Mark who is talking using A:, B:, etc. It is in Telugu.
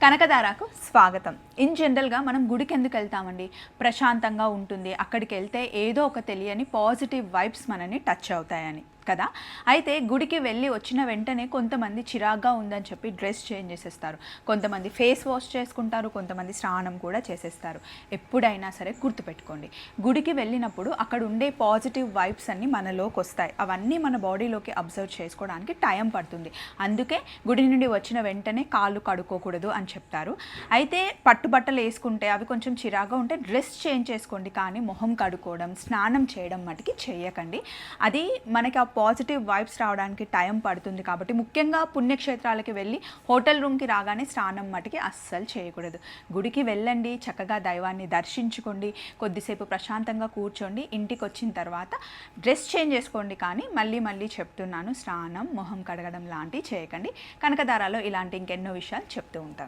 A: కనకదారకు స్వాగతం. ఇన్ జనరల్‌గా మనం గుడికి ఎందుకు వెళ్తామండి? ప్రశాంతంగా ఉంటుంది. అక్కడికి వెళ్తే ఏదో ఒక తెలియని పాజిటివ్ వైబ్స్ మనని టచ్ అవుతాయని కదా! అయితే గుడికి వెళ్ళి వచ్చిన వెంటనే కొంతమంది చిరాగ్గా ఉందని చెప్పి డ్రెస్ చేంజ్ చేసేస్తారు. కొంతమంది ఫేస్ వాష్ చేసుకుంటారు. కొంతమంది స్నానం కూడా చేసేస్తారు. ఎప్పుడైనా సరే గుర్తుపెట్టుకోండి. గుడికి వెళ్ళినప్పుడు అక్కడ ఉండే పాజిటివ్ వైబ్స్ అన్నీ మనలోకి వస్తాయి. అవన్నీ మన బాడీలోకి అబ్జర్వ్ చేసుకోవడానికి టైం పడుతుంది. అందుకే గుడి నుండి వచ్చిన వెంటనే కాళ్ళు కడుక్కోకూడదు అని చెప్తారు. అయితే పట్టుబట్టలు వేసుకుంటే అవి కొంచెం చిరాగ్గా ఉంటే డ్రెస్ చేంజ్ చేసుకోండి. కానీ మొహం కడుక్కోవడం, స్నానం చేయడం మటుకి చేయకండి. అది మనకి ఆ పాజిటివ్ వైబ్స్ రావడానికి టైం పడుతుంది కాబట్టి ముఖ్యంగా పుణ్యక్షేత్రాలకి వెళ్ళి హోటల్ రూమ్కి రాగానే స్నానం మటుకి అస్సలు చేయకూడదు. గుడికి వెళ్ళండి, చక్కగా దైవాన్ని దర్శించుకోండి, కొద్దిసేపు ప్రశాంతంగా కూర్చోండి. ఇంటికి వచ్చిన తర్వాత డ్రెస్ చేంజ్ చేసుకోండి. కానీ మళ్ళీ చెప్తున్నాను, స్నానం, మొహం కడగడం లాంటివి చేయకండి. కనకదారాలో ఇలాంటి ఇంకెన్నో విషయాలు చెప్తూ ఉంటాను.